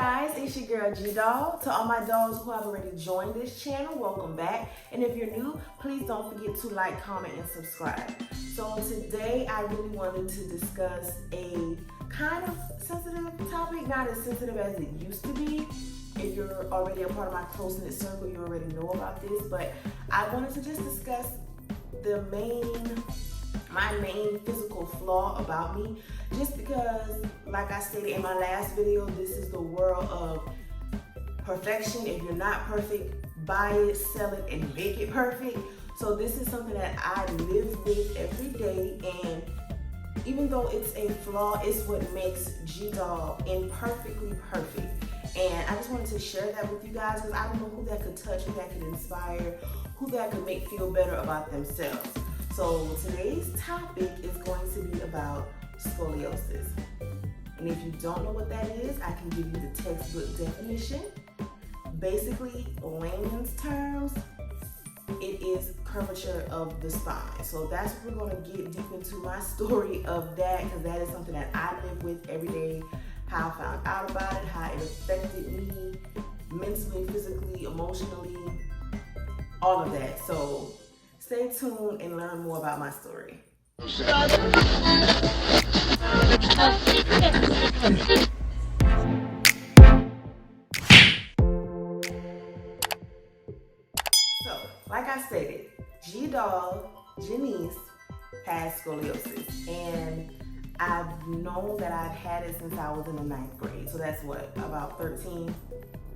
guys, it's your girl G-Doll. To all my dolls who have already joined this channel, welcome back. And if you're new, please don't forget to like, comment, and subscribe. So today I really wanted to discuss a kind of sensitive topic, not as sensitive as it used to be. If you're already a part of my close-knit circle, you already know about this, but I wanted to just discuss my main physical flaw about me, just because, like I stated in my last video, this is the world of perfection. If you're not perfect, buy it, sell it, and make it perfect. So this is something that I live with every day, and even though it's a flaw, it's what makes G-Doll imperfectly perfect. And I just wanted to share that with you guys because I don't know who that could touch, who that could inspire, who that could make feel better about themselves. So today's topic is going to be about scoliosis. And if you don't know what that is, I can give you the textbook definition. Basically, layman's terms, it is curvature of the spine. So that's what we're going to get deep into my story of that, because that is something that I live with every day, how I found out about it, how it affected me mentally, physically, emotionally, all of that. So stay tuned and learn more about my story. So, like I stated, G-Doll, Janice, has scoliosis. And I've known that I've had it since I was in the 9th grade. So that's what, about 13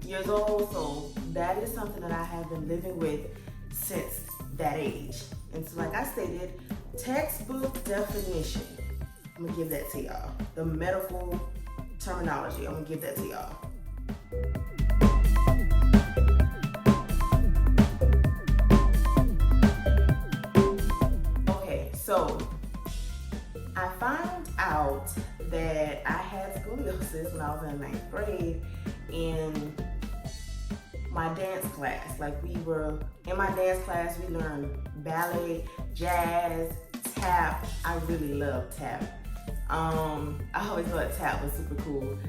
years old. So that is something that I have been living with since that age. And so, like I stated, textbook definition, I'm gonna give that to y'all. The medical terminology, I'm gonna give that to y'all. Okay, so I found out that I had scoliosis when I was in the 9th grade in my dance class. Like, we were in my dance class, we learned ballet, jazz, tap. I really love tap. I always thought tap was super cool.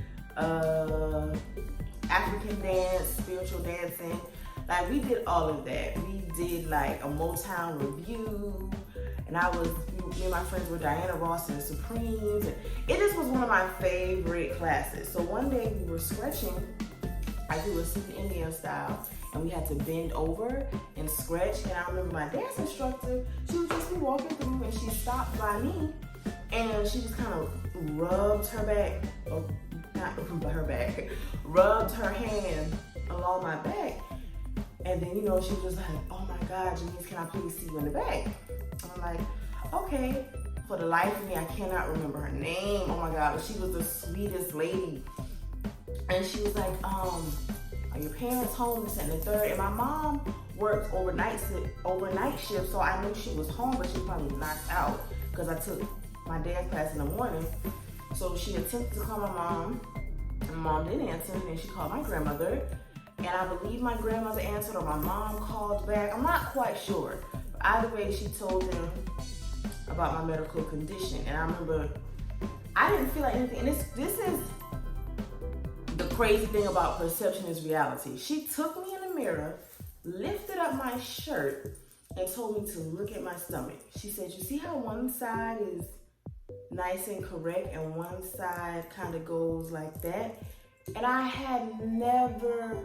African dance, spiritual dancing. Like, we did all of that. We did like a Motown review, and me and my friends were Diana Ross and the Supremes, and it just was one of my favorite classes. So one day we were stretching, I do a super Indian style, and we had to bend over and stretch. And I remember my dance instructor, she would just be walking through, and she stopped by me, and she just kind of rubbed her back, rubbed her hand along my back. And then, she was just like, "Oh my God, Janice, can I please see you in the back?" And I'm like, okay. For the life of me, I cannot remember her name. Oh my God, but she was the sweetest lady. And she was like, "Are your parents home?" This and the third. And my mom worked overnight shift, so I knew she was home, but she was probably knocked out because I took my dance class in the morning. So she attempted to call my mom, and my mom didn't answer, and then she called my grandmother. And I believe my grandmother answered, or my mom called back. I'm not quite sure. But either way, she told them about my medical condition. And I remember I didn't feel like anything. And this is the crazy thing about perception is reality. She took me in the mirror, lifted up my shirt, and told me to look at my stomach. She said, "You see how one side is nice and correct and one side kind of goes like that?" And I had never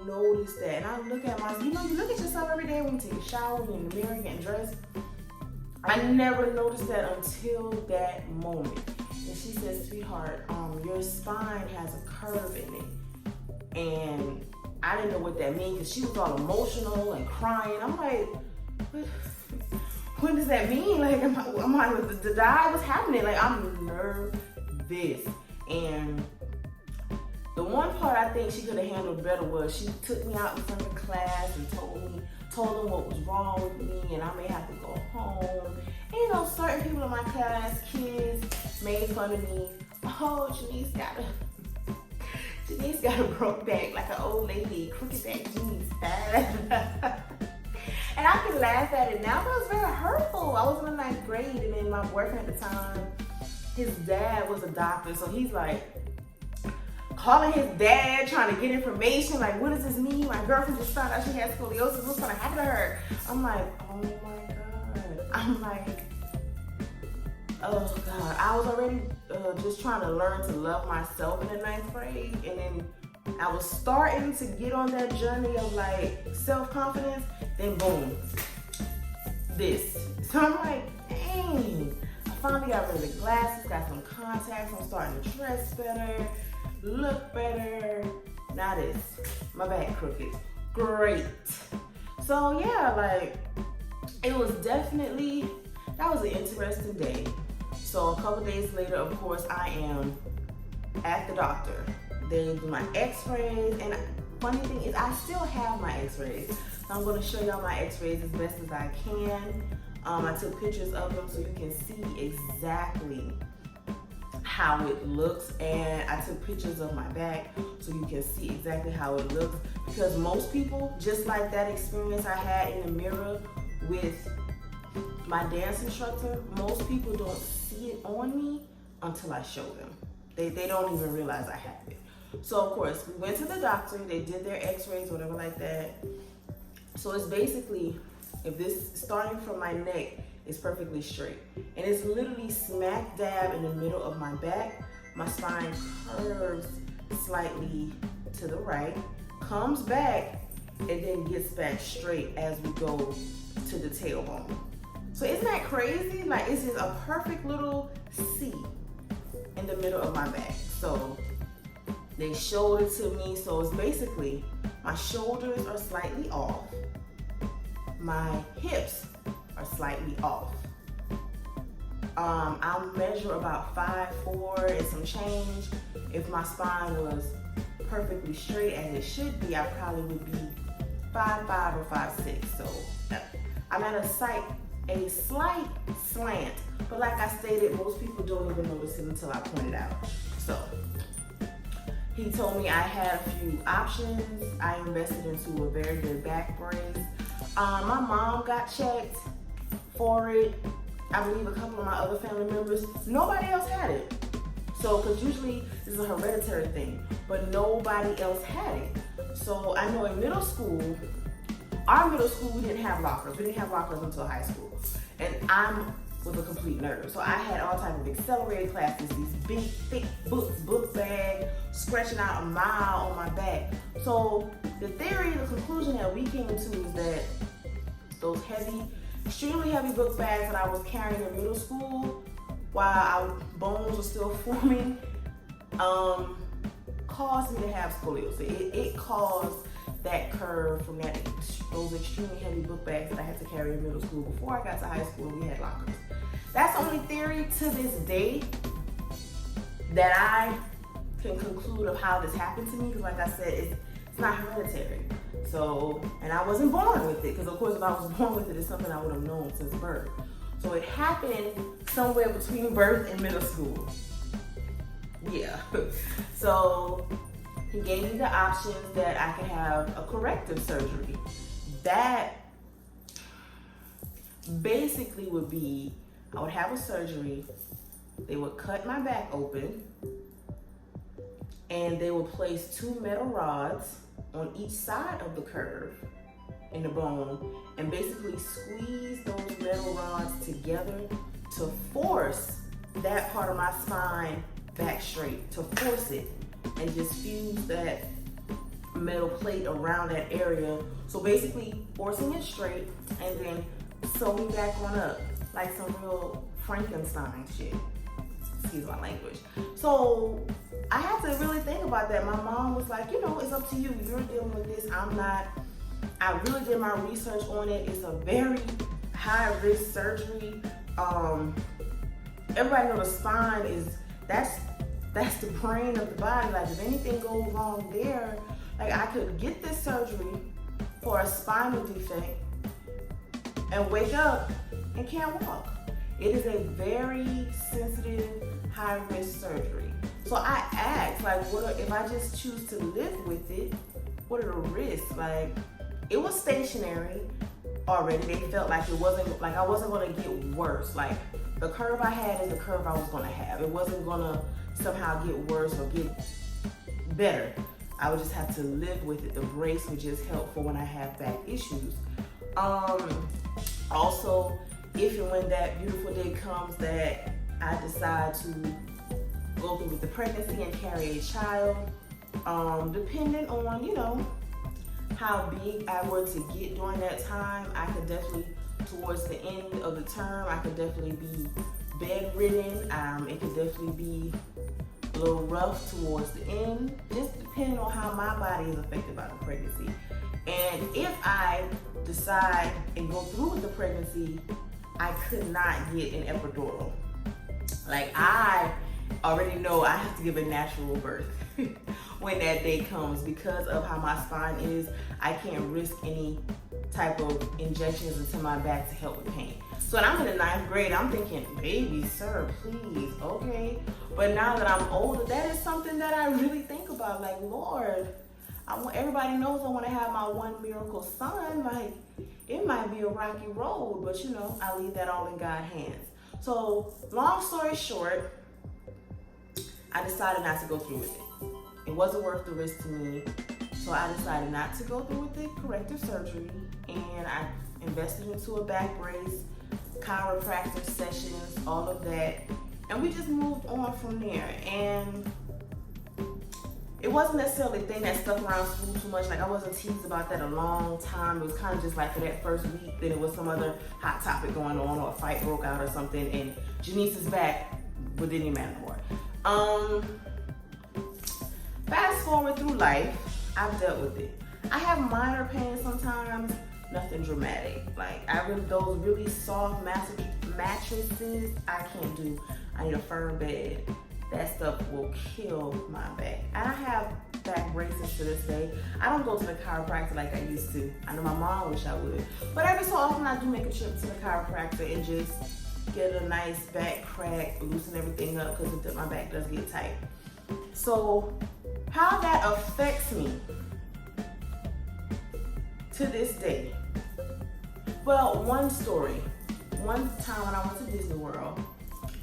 noticed that. And I look at myself, you look at yourself every day when you take a shower, when you're in the mirror, getting dressed. I never noticed that until that moment. And she said, "Sweetheart, your spine has a curve in it." And I didn't know what that means, because she was all emotional and crying. I'm like, what does that mean? Like, am I to die? What's happening? Like, I'm nervous. And the one part I think she could have handled better was she took me out in front of the class and told them what was wrong with me, and I may have to go home. And certain people in my class, kids, made fun of me. "Oh, Janice got a broke back, like an old lady, crooked back Janice." And I can laugh at it now, but it was very hurtful. I was in the 9th grade, and then my boyfriend at the time, his dad was a doctor, so he's like, calling his dad, trying to get information, like, what does this mean? My girlfriend just found out she has scoliosis. What's gonna happen to her? I'm like, oh my God. I'm like, oh God. I was already just trying to learn to love myself in the 9th grade. And then I was starting to get on that journey of like self-confidence. Then boom, this. So I'm like, dang. I finally got rid of the glasses, got some contacts. I'm starting to dress better, look better. Now this, my back crooked. Great. So yeah, like it was definitely, that was an interesting day. So a couple days later, of course, I am at the doctor. They do my x-rays, and funny thing is I still have my x-rays. So I'm gonna show y'all my x-rays as best as I can. I took pictures of them so you can see exactly how it looks, and I took pictures of my back so you can see exactly how it looks, because most people, just like that experience I had in the mirror with my dance instructor, most people don't see it on me until I show them. They don't even realize I have it. So of course, we went to the doctor, they did their x-rays, whatever like that. So it's basically, if this, starting from my neck, is perfectly straight. And it's literally smack dab in the middle of my back. My spine curves slightly to the right, comes back, and then gets back straight as we go to the tailbone. So isn't that crazy? Like, it's just a perfect little C in the middle of my back. So they showed it to me. So it's basically, my shoulders are slightly off. My hips are slightly off. I'll measure about 5'4" and some change. If my spine was perfectly straight as it should be, I probably would be 5'5" or 5'6". So I'm at a slight slant, but like I stated, most people don't even notice it until I point it out. So he told me I had a few options. I invested into a very good back brace. My mom got checked for it. I believe a couple of my other family members. Nobody else had it. So, because usually this is a hereditary thing, but nobody else had it. So I know in middle school, our middle school, we didn't have lockers. We didn't have lockers until high school. And I was a complete nerd. So I had all types of accelerated classes, these big, thick book bag, stretching out a mile on my back. So the theory, the conclusion that we came to is that those heavy, extremely heavy book bags that I was carrying in middle school while our bones were still forming, caused me to have scoliosis. It caused that curve from those extremely heavy book bags that I had to carry in middle school. Before I got to high school, we had lockers. That's the only theory to this day that I can conclude of how this happened to me, because like I said, it's not hereditary. So, and I wasn't born with it, because of course if I was born with it, it's something I would have known since birth. So it happened somewhere between birth and middle school. Yeah. So he gave me the options that I could have a corrective surgery. That basically would be, I would have a surgery, they would cut my back open, and they would place 2 metal rods on each side of the curve in the bone, and basically squeeze those metal rods together to force that part of my spine back straight, to force it, and just fuse that metal plate around that area. So basically forcing it straight and then sewing back on up like some real Frankenstein shit. Excuse my language. So I had to really think about that. My mom was like, you know, it's up to you. You're dealing with this. I'm not. I really did my research on it. It's a very high risk surgery. Everybody knows the spine is, that's the brain of the body. Like if anything goes wrong there, like I could get this surgery for a spinal defect and wake up and can't walk. It is a very sensitive, high risk surgery. So I asked, like, if I just choose to live with it, what are the risks? Like, it was stationary already. They felt like it wasn't, like I wasn't gonna get worse. Like the curve I had is the curve I was gonna have. It wasn't gonna somehow get worse or get better. I would just have to live with it. The brace would just help for when I have back issues. Also, if and when that beautiful day comes that I decide to go through with the pregnancy and carry a child, depending on, you know, how big I were to get during that time, I could definitely, towards the end of the term, I could definitely be bedridden. It could definitely be a little rough towards the end, just depending on how my body is affected by the pregnancy. And if I decide and go through with the pregnancy, I could not get an epidural. Like, I already know I have to give a natural birth when that day comes. Because of how my spine is, I can't risk any type of injections into my back to help with pain. So when I'm in the 9th grade, I'm thinking, baby, sir, please, okay. But now that I'm older, that is something that I really think about. Like, Lord, everybody knows I want to have my one miracle son. Like, it might be a rocky road, but you know, I leave that all in God's hands. So long story short, I decided not to go through with it. It wasn't worth the risk to me. So I decided not to go through with the corrective surgery, and I invested into a back brace, chiropractic sessions, all of that. And we just moved on from there. And it wasn't necessarily a thing that stuck around school too much. Like, I wasn't teased about that a long time. It was kind of just like for that first week, then it was some other hot topic going on, or a fight broke out or something, and Janice's back, but didn't matter more. Fast forward through life, I've dealt with it. I have minor pain sometimes, nothing dramatic. Like, those really soft mattresses, I can't do. I need a firm bed. That stuff will kill my back. And I have back braces to this day. I don't go to the chiropractor like I used to. I know my mom wish I would. But every so often I do make a trip to the chiropractor and just get a nice back crack, loosen everything up, because my back does get tight. So how that affects me to this day. Well, one story. One time when I went to Disney World,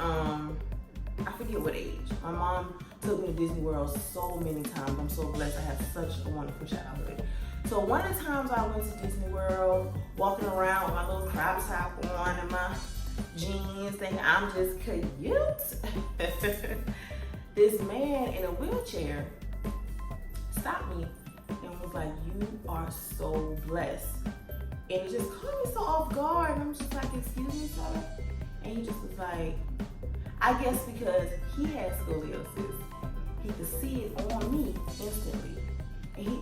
I forget what age. My mom took me to Disney World so many times. I'm so blessed. I have such a wonderful childhood. So one of the times I went to Disney World, walking around with my little crop top on and my jeans, thinking I'm just cute. This man in a wheelchair stopped me and was like, "You are so blessed." And it just caught me so off guard. And I'm just like, "Excuse me, sir?" And he just was like, I guess because he has scoliosis, he could see it on me instantly.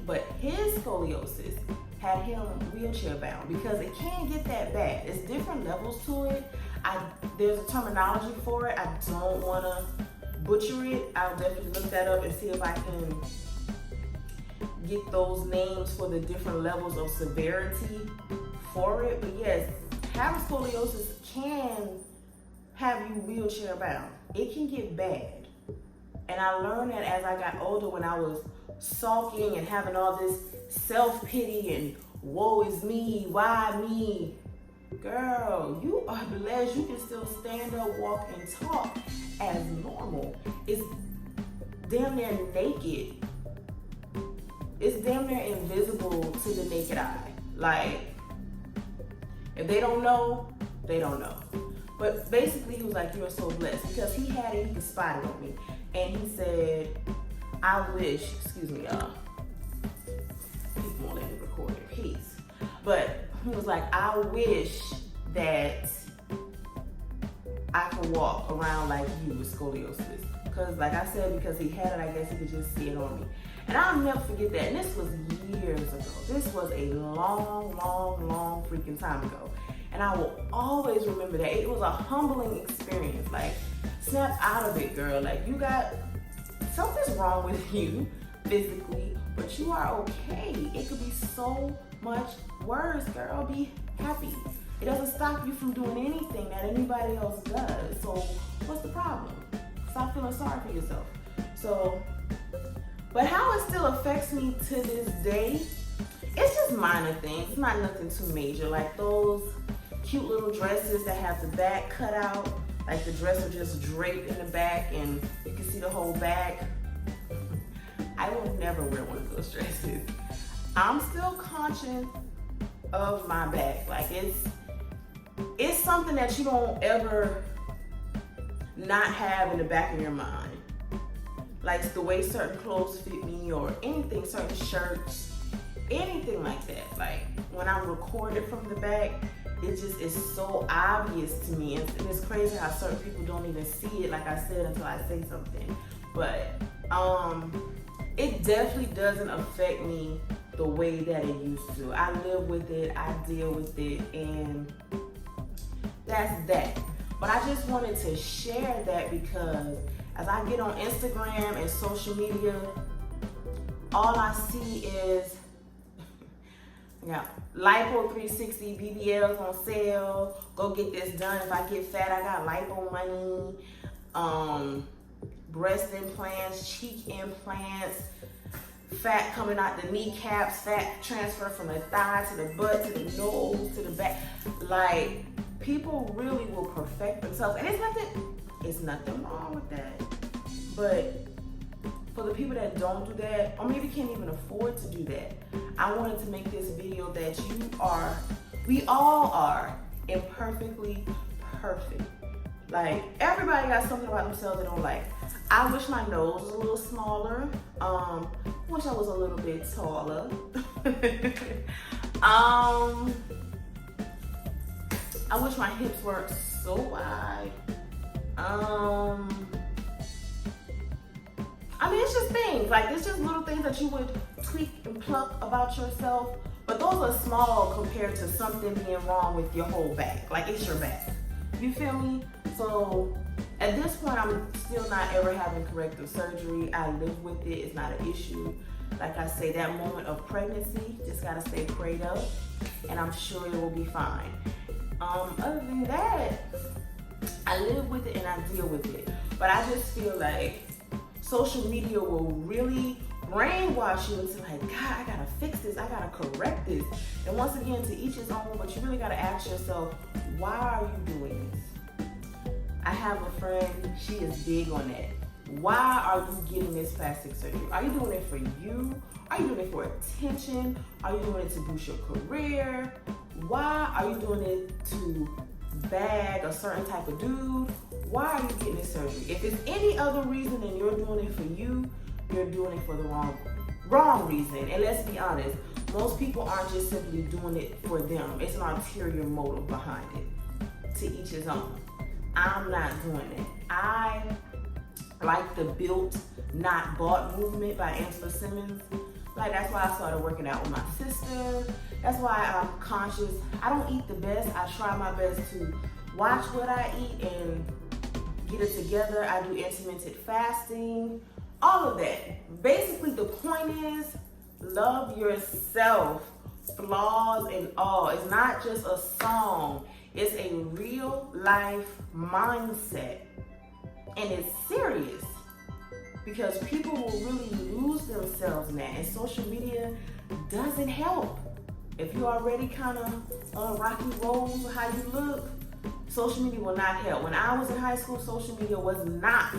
But his scoliosis had him wheelchair bound, because it can't get that bad. There's different levels to it. There's a terminology for it. I don't want to butcher it. I'll definitely look that up and see if I can get those names for the different levels of severity for it. But yes, having scoliosis can have you wheelchair bound. It can get bad. And I learned that as I got older, when I was sulking and having all this self-pity and woe is me, why me? Girl, you are blessed. You can still stand up, walk, and talk as normal. It's damn near naked. It's damn near invisible to the naked eye. Like, if they don't know, they don't know. But basically, he was like, "You are so blessed," because he had it, he could spot it on me. And he said, "I wish," excuse me, y'all. People won't let me record in peace. But he was like, "I wish that I could walk around like you with scoliosis." Because, like I said, because he had it, I guess he could just see it on me. And I'll never forget that. And this was years ago. This was a long, long, long freaking time ago. And I will always remember that. It was a humbling experience. Like, snap out of it, girl. Like, something's wrong with you physically, but you are okay. It could be so much worse, girl. Be happy. It doesn't stop you from doing anything that anybody else does. So what's the problem? Stop feeling sorry for yourself. But how it still affects me to this day, it's just minor things. It's not nothing too major. Like those cute little dresses that have the back cut out, like the dress will just drape in the back and you can see the whole back. I will never wear one of those dresses. I'm still conscious of my back. Like it's something that you don't ever not have in the back of your mind. Like the way certain clothes fit me or anything, certain shirts, anything like that. Like when I'm recorded from the back, it just is so obvious to me. And it's crazy how certain people don't even see it, like I said, until I say something. But it definitely doesn't affect me the way that it used to. I live with it, I deal with it, and that's that. But I just wanted to share that because as I get on Instagram and social media, all I see is lipo 360 BBLs on sale. Go get this done. If I get fat, I got lipo money. Breast implants, cheek implants, fat coming out the kneecaps, fat transfer from the thigh to the butt to the nose to the back. Like, people really will perfect themselves, and it's nothing wrong with that. But for the people that don't do that, or maybe can't even afford to do that, I wanted to make this video that we all are imperfectly perfect. Like, everybody got something about themselves they don't like. I wish my nose was a little smaller. Wish I was a little bit taller. I wish my hips weren't so wide. I mean, it's just things. Like, it's just little things that you would tweak and pluck about yourself. But those are small compared to something being wrong with your whole back. Like, it's your back. You feel me? So, at this point, I'm still not ever having corrective surgery. I live with it. It's not an issue. Like I say, that moment of pregnancy, just gotta stay prayed up. And I'm sure it will be fine. Other than that, I live with it and I deal with it. But I just feel like social media will really brainwash you into like, God, I gotta fix this, I gotta correct this. And once again, to each his own, but you really gotta ask yourself, why are you doing this? I have a friend, she is big on that. Why are you getting this plastic surgery? Are you doing it for you? Are you doing it for attention? Are you doing it to boost your career? Why are you doing it to bag a certain type of dude? Why are you getting this surgery? If it's any other reason than you're doing it for you, you're doing it for the wrong reason. And let's be honest, most people aren't just simply doing it for them. It's an ulterior motive behind it. To each his own. I'm not doing it. I like the built, not bought movement by Angela Simmons. Like, that's why I started working out with my sister. That's why I'm conscious. I don't eat the best. I try my best to watch what I eat and get it together. I do intermittent fasting, all of that. Basically, the point is, love yourself, flaws and all. It's not just a song. It's a real life mindset. And it's serious. Because people will really lose themselves in that. And social media doesn't help. If you're already kind of on rocky roads with how you look, social media will not help. When I was in high school, social media was not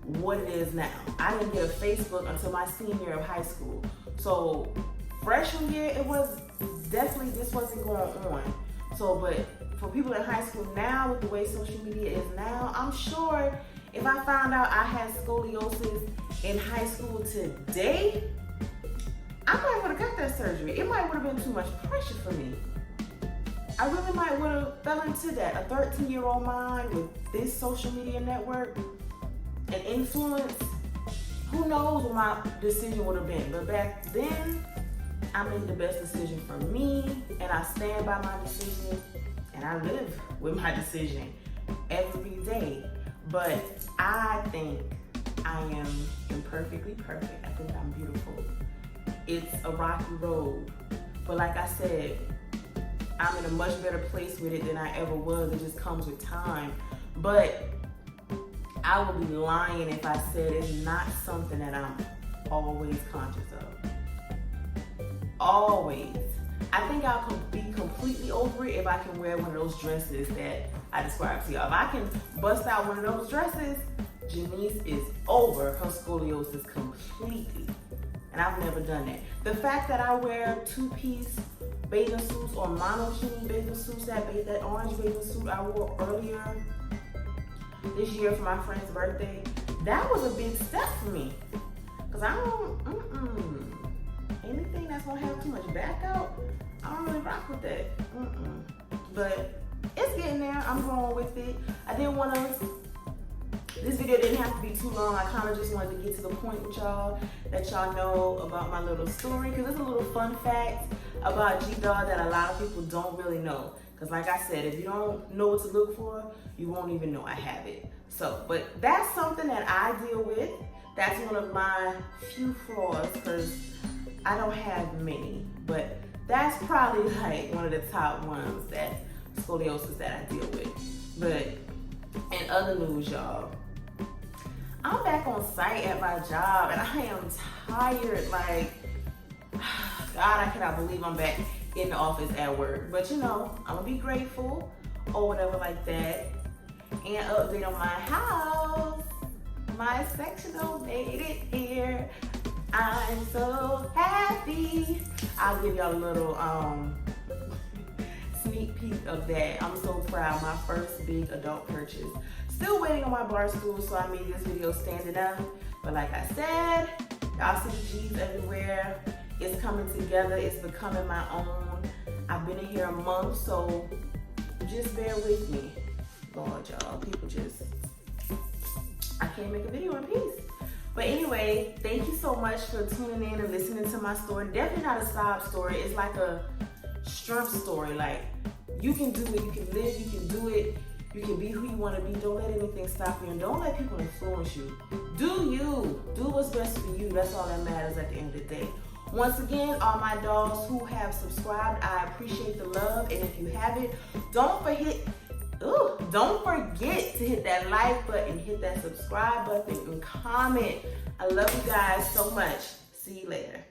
what it is now. I didn't get a Facebook until my senior year of high school. So freshman year, it was definitely, this wasn't going on. So, but for people in high school now, with the way social media is now, I'm sure if I found out I had scoliosis in high school today, I might would have got that surgery. It might would have been too much pressure for me. I really might would have fell into that. A 13-year-old mind with this social media network and influence, who knows what my decision would have been. But back then, I made the best decision for me, and I stand by my decision, and I live with my decision every day. But I think I am imperfectly perfect. I think I'm beautiful. It's a rocky road. But like I said, I'm in a much better place with it than I ever was. It just comes with time. But I would be lying if I said it's not something that I'm always conscious of. Always. I think I'll be completely over it if I can wear one of those dresses that I described to y'all. If I can bust out one of those dresses, Janice is over her scoliosis completely. And I've never done that. The fact that I wear two-piece bathing suits or monokini bathing suits, that orange bathing suit I wore earlier this year for my friend's birthday, that was a big step for me. Cause I don't, anything that's gonna have too much back out, I don't really rock with that. But it's getting there. I'm going with it. I didn't want to. This video didn't have to be too long. I kind of just wanted to get to the point with y'all, that y'all know about my little story, because it's a little fun fact about G-Dog that a lot of people don't really know. Because like I said, if you don't know what to look for, you won't even know I have it. So, but that's something that I deal with. That's one of my few flaws, because I don't have many. But that's probably like one of the top ones, that scoliosis that I deal with. But in other news, y'all, I'm back on site at my job and I am tired. Like, God, I cannot believe I'm back in the office at work. But you know, I'm gonna be grateful or whatever like that. And update on my house. My sectional made it here. I'm so happy. I'll give y'all a little sneak peek of that. I'm so proud. My first big adult purchase. Still waiting on my bar stool, so I made this video standing up. But like I said, y'all see G's everywhere. It's coming together. It's becoming my own. I've been in here a month, so just bear with me. Lord, y'all, people just, I can't make a video in peace. But anyway, thank you so much for tuning in and listening to my story. Definitely not a sob story. It's like a strength story. Like, you can do it, you can live, you can do it, you can be who you want to be. Don't let anything stop you, and don't let people influence you. Do you. Do what's best for you. That's all that matters at the end of the day. Once again, all my dogs who have subscribed, I appreciate the love. And if you haven't, don't forget to hit that like button, hit that subscribe button, and comment. I love you guys so much. See you later.